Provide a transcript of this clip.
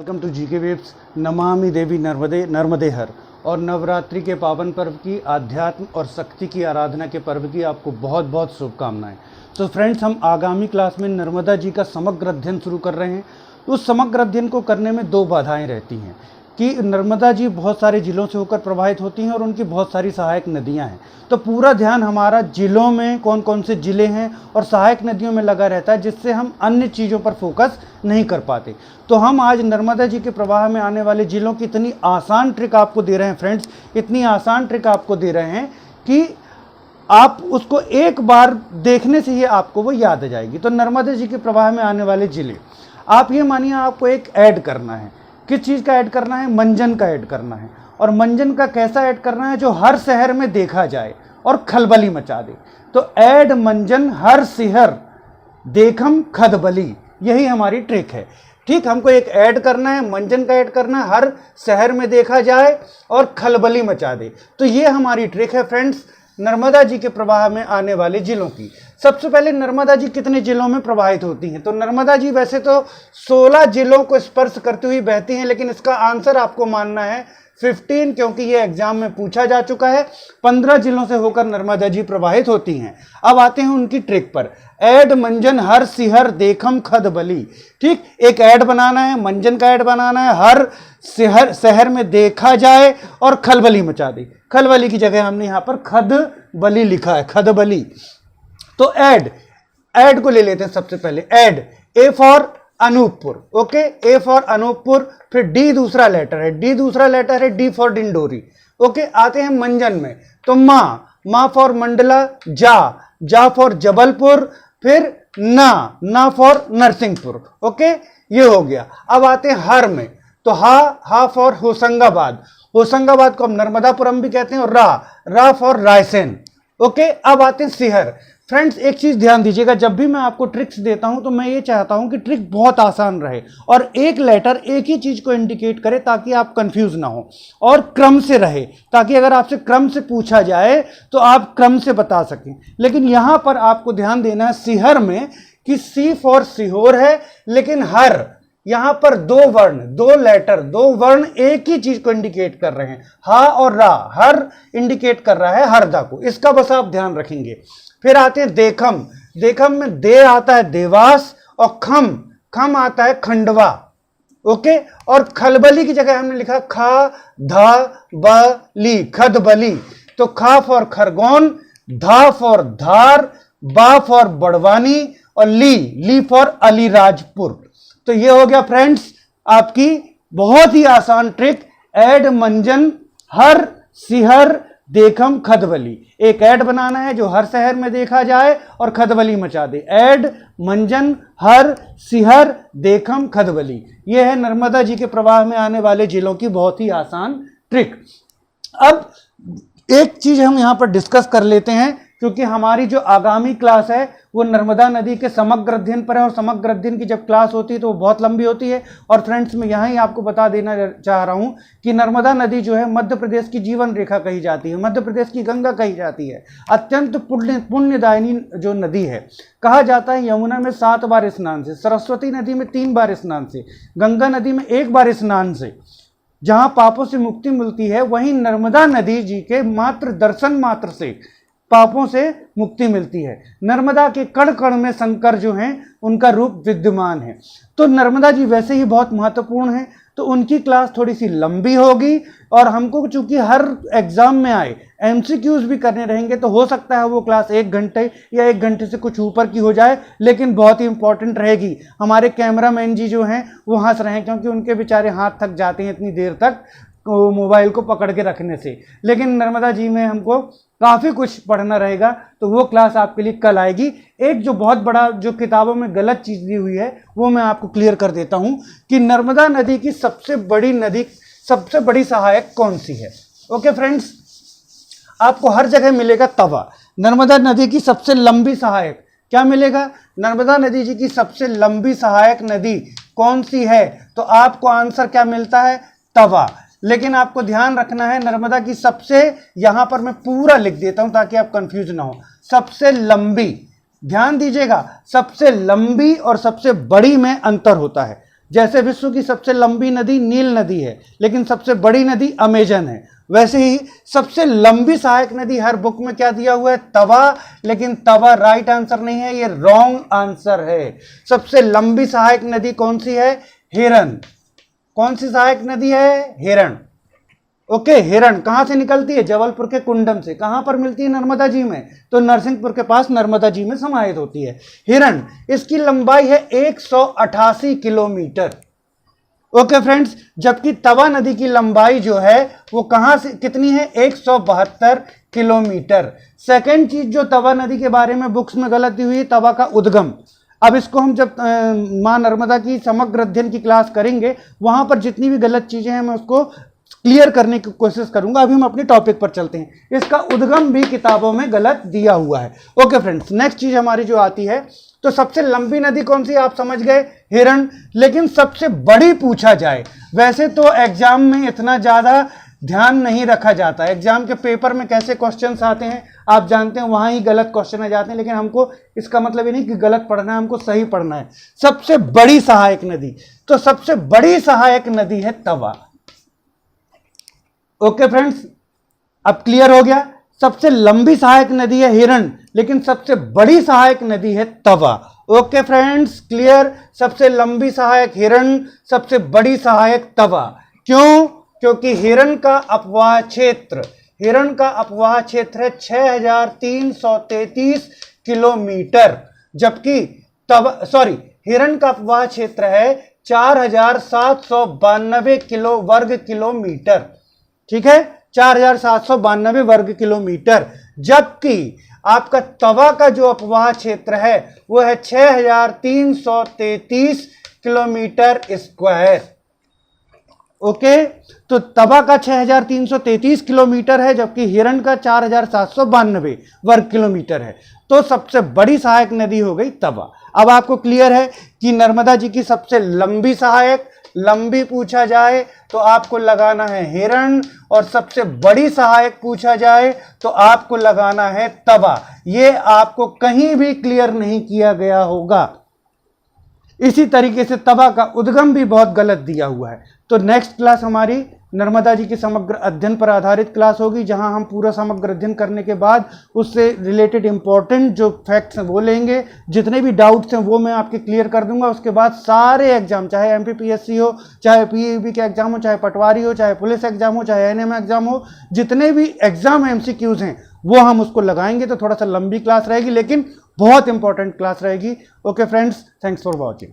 Welcome to GK waves. Namami Devi नर्मदे नर्मदे हर। और नवरात्रि के पावन पर्व की, आध्यात्म और शक्ति की आराधना के पर्व की आपको बहुत बहुत शुभकामनाएं। तो फ्रेंड्स, हम आगामी क्लास में नर्मदा जी का समग्र अध्ययन शुरू कर रहे हैं। उस समग्र अध्ययन को करने में दो बाधाएं रहती हैं कि नर्मदा जी बहुत सारे जिलों से होकर प्रवाहित होती हैं और उनकी बहुत सारी सहायक नदियां हैं। तो पूरा ध्यान हमारा जिलों में कौन कौन से जिले हैं और सहायक नदियों में लगा रहता है, जिससे हम अन्य चीज़ों पर फोकस नहीं कर पाते। तो हम आज नर्मदा जी के प्रवाह में आने वाले जिलों की इतनी आसान ट्रिक आपको दे रहे हैं फ्रेंड्स, इतनी आसान ट्रिक आपको दे रहे हैं कि आप उसको एक बार देखने से ही आपको वो याद आ जाएगी। तो नर्मदा जी के प्रवाह में आने वाले जिले, आप ये मानिए आपको एक ऐड करना है। किस चीज़ का ऐड करना है? मंजन का ऐड करना है। और मंजन का कैसा ऐड करना है? जो हर शहर में देखा जाए और खलबली मचा दे। तो ऐड मंजन हर शहर देखम खदबली, यही हमारी ट्रिक है। ठीक, हमको एक ऐड करना है, मंजन का ऐड करना है, हर शहर में देखा जाए और खलबली मचा दे। तो ये हमारी ट्रिक है फ्रेंड्स, नर्मदा जी के प्रवाह में आने वाले जिलों की। सबसे पहले नर्मदा जी कितने जिलों में प्रवाहित होती हैं? तो नर्मदा जी वैसे तो 16 जिलों को स्पर्श करती हुई बहती हैं, लेकिन इसका आंसर आपको मानना है 15, क्योंकि ये एग्जाम में पूछा जा चुका है। 15 जिलों से होकर नर्मदा जी प्रवाहित होती हैं। अब आते हैं उनकी ट्रिक पर। ऐड मंजन हर सिहर देखम खदबली। ठीक, एक ऐड बनाना है, मंजन का ऐड बनाना है, हर शहर में देखा जाए और खलबली मचा दे। खलबली की जगह हमने यहां पर खदबली लिखा है, खदबली। तो ऐड को ले लेते हैं सबसे पहले। Add, A for Anuppur, okay, A for Anuppur. फिर डी दूसरा लेटर है, डी दूसरा लेटर है, डी फॉर डिंडोरी, ओके। आते हैं मंजन में, तो माँ फॉर मंडला, जा फॉर जबलपुर, फिर ना फॉर नरसिंहपुर, ओके, ये हो गया। अब आते हैं हर में, तो हा फॉर होशंगाबाद, होशंगाबाद को हम नर्मदापुरम भी कहते हैं, और रा फॉर रायसेन, ओके। अब आते हैं शहर। फ्रेंड्स, एक चीज ध्यान दीजिएगा, जब भी मैं आपको ट्रिक्स देता हूं तो मैं ये चाहता हूं कि ट्रिक बहुत आसान रहे और एक लेटर एक ही चीज को इंडिकेट करे, ताकि आप कंफ्यूज ना हो, और क्रम से रहे, ताकि अगर आपसे क्रम से पूछा जाए तो आप क्रम से बता सकें। लेकिन यहां पर आपको ध्यान देना है शहर में कि सी फॉर सीहोर है, लेकिन हर, यहां पर दो वर्ण एक ही चीज को इंडिकेट कर रहे हैं, हा और रा। हर इंडिकेट कर रहा है हरदा को, इसका बस आप ध्यान रखेंगे। फिर आते हैं देखम में दे आता है देवास और खम आता है खंडवा, ओके। और खलबली की जगह हमने लिखा बली, खदबली। तो खा फॉर खरगोन, धा फॉर धार, बा फॉर बड़वानी और ली फॉर अलीराजपुर। तो ये हो गया फ्रेंड्स आपकी बहुत ही आसान ट्रिक, ऐड मंजन हर सिहर देखम खदबली। एक ऐड बनाना है जो हर शहर में देखा जाए और खदबली मचा दे। ऐड मंजन हर सिहर देखम खदबली, यह है नर्मदा जी के प्रवाह में आने वाले जिलों की बहुत ही आसान ट्रिक। अब एक चीज हम यहां पर डिस्कस कर लेते हैं, क्योंकि हमारी जो आगामी क्लास है वो नर्मदा नदी के समग्र अध्ययन पर है, और समग्र अध्ययन की जब क्लास होती है तो वो बहुत लंबी होती है। और फ्रेंड्स, मैं यहाँ ही आपको बता देना चाह रहा हूँ कि नर्मदा नदी जो है मध्य प्रदेश की जीवन रेखा कही जाती है, मध्य प्रदेश की गंगा कही जाती है, अत्यंत पुण्यदायिनी जो नदी है। कहा जाता है यमुना में 7 बार स्नान से, सरस्वती नदी में 3 बार स्नान से, गंगा नदी में 1 बार स्नान से जहां पापों से मुक्ति मिलती है, वहीं नर्मदा नदी जी के मात्र दर्शन मात्र से पापों से मुक्ति मिलती है। नर्मदा के कण कण में शंकर जो हैं उनका रूप विद्यमान है। तो नर्मदा जी वैसे ही बहुत महत्वपूर्ण है, तो उनकी क्लास थोड़ी सी लंबी होगी, और हमको चूंकि हर एग्जाम में आए एमसीक्यूज भी करने रहेंगे, तो हो सकता है वो क्लास 1 घंटे या 1 घंटे से कुछ ऊपर की हो जाए, लेकिन बहुत ही इंपॉर्टेंट रहेगी। हमारे कैमरामैन जी जो हैं वो हंस रहे हैं, क्योंकि उनके बेचारे हाथ थक जाते हैं इतनी देर तक मोबाइल को पकड़ के रखने से। लेकिन नर्मदा जी में हमको काफ़ी कुछ पढ़ना रहेगा, तो वो क्लास आपके लिए कल आएगी। एक जो बहुत बड़ा जो किताबों में गलत चीज़ दी हुई है वो मैं आपको क्लियर कर देता हूँ कि नर्मदा नदी की सबसे बड़ी सहायक कौन सी है। ओके फ्रेंड्स, आपको हर जगह मिलेगा तवा। नर्मदा नदी की सबसे लंबी सहायक क्या मिलेगा? नर्मदा नदी जी की सबसे लंबी सहायक नदी कौन सी है? तो आपको आंसर क्या मिलता है? तवा। लेकिन आपको ध्यान रखना है, नर्मदा की सबसे, यहां पर मैं पूरा लिख देता हूं ताकि आप कंफ्यूज ना हो, सबसे लंबी, ध्यान दीजिएगा, सबसे लंबी और सबसे बड़ी में अंतर होता है। जैसे विश्व की सबसे लंबी नदी नील नदी है, लेकिन सबसे बड़ी नदी अमेजन है, वैसे ही सबसे लंबी सहायक नदी हर बुक में क्या दिया हुआ है? तवा, लेकिन तवा राइट आंसर नहीं है, ये रॉन्ग आंसर है। सबसे लंबी सहायक नदी कौन सी है? हिरण। कौन सी सहायक नदी है? हिरण। ओके, हिरण कहां से निकलती है? जबलपुर के कुंडम से। कहां पर मिलती है? नर्मदा जी में। तो नरसिंहपुर के पास नर्मदा जी में समाहित होती है हिरण। इसकी लंबाई है 188 किलोमीटर। ओके फ्रेंड्स, जबकि तवा नदी की लंबाई जो है वो कहां से कितनी है? 172 किलोमीटर। सेकेंड चीज जो तवा नदी के बारे में बुक्स में गलती हुई है, तवा का उद्गम। अब इसको हम जब मां नर्मदा की समग्र अध्ययन की क्लास करेंगे, वहां पर जितनी भी गलत चीजें हैं मैं उसको क्लियर करने की कोशिश करूंगा। अभी हम अपने टॉपिक पर चलते हैं। इसका उद्गम भी किताबों में गलत दिया हुआ है। ओके फ्रेंड्स, नेक्स्ट चीज हमारी जो आती है, तो सबसे लंबी नदी कौन सी? आप समझ गए, हिरण। लेकिन सबसे बड़ी पूछा जाए, वैसे तो एग्जाम में इतना ज्यादा ध्यान नहीं रखा जाता। एग्जाम के पेपर में कैसे क्वेश्चंस आते हैं आप जानते हैं, वहां ही गलत क्वेश्चन आ जाते हैं। लेकिन हमको इसका मतलब ये नहीं कि गलत पढ़ना है, हमको सही पढ़ना है। सबसे बड़ी सहायक नदी, तो सबसे बड़ी सहायक नदी है तवा। ओके फ्रेंड्स, अब क्लियर हो गया। सबसे लंबी सहायक नदी है हिरण, लेकिन सबसे बड़ी सहायक नदी है तवा। Okay friends, clear. सबसे लंबी सहायक हिरण, सबसे बड़ी सहायक तवा। क्यों? क्योंकि हिरण का अपवाह क्षेत्र है 6333 किलोमीटर, जबकि हिरण का अपवाह क्षेत्र है 4792 वर्ग किलोमीटर। ठीक है, 4792 वर्ग किलोमीटर। जबकि आपका तवा का जो अपवाह क्षेत्र है वो है 6333 किलोमीटर स्क्वायर। ओके, तो तवा का 6333 किलोमीटर है, जबकि हिरण का 4792 वर्ग किलोमीटर है। तो सबसे बड़ी सहायक नदी हो गई तवा। अब आपको क्लियर है कि नर्मदा जी की सबसे लंबी सहायक, लंबी पूछा जाए तो आपको लगाना है हिरण, और सबसे बड़ी सहायक पूछा जाए तो आपको लगाना है तवा। ये आपको कहीं भी क्लियर नहीं किया गया होगा। इसी तरीके से तवा का उद्गम भी बहुत गलत दिया हुआ है। तो नेक्स्ट क्लास हमारी नर्मदा जी की समग्र अध्ययन पर आधारित क्लास होगी, जहां हम पूरा समग्र अध्ययन करने के बाद उससे रिलेटेड इंपॉर्टेंट जो फैक्ट्स हैं वो लेंगे। जितने भी डाउट्स हैं वो मैं आपके क्लियर कर दूंगा। उसके बाद सारे एग्जाम, चाहे एमपीपीएससी हो, चाहे पीईबी के एग्जाम हो, चाहे पटवारी हो, चाहे पुलिस एग्जाम हो, चाहे एएनएम एग्जाम हो, जितने भी एग्जाम एमसीक्यूज हैं वो हम उसको लगाएंगे। तो थोड़ा सा लंबी क्लास रहेगी, लेकिन बहुत इंपॉर्टेंट क्लास रहेगी। Okay friends, thanks for watching.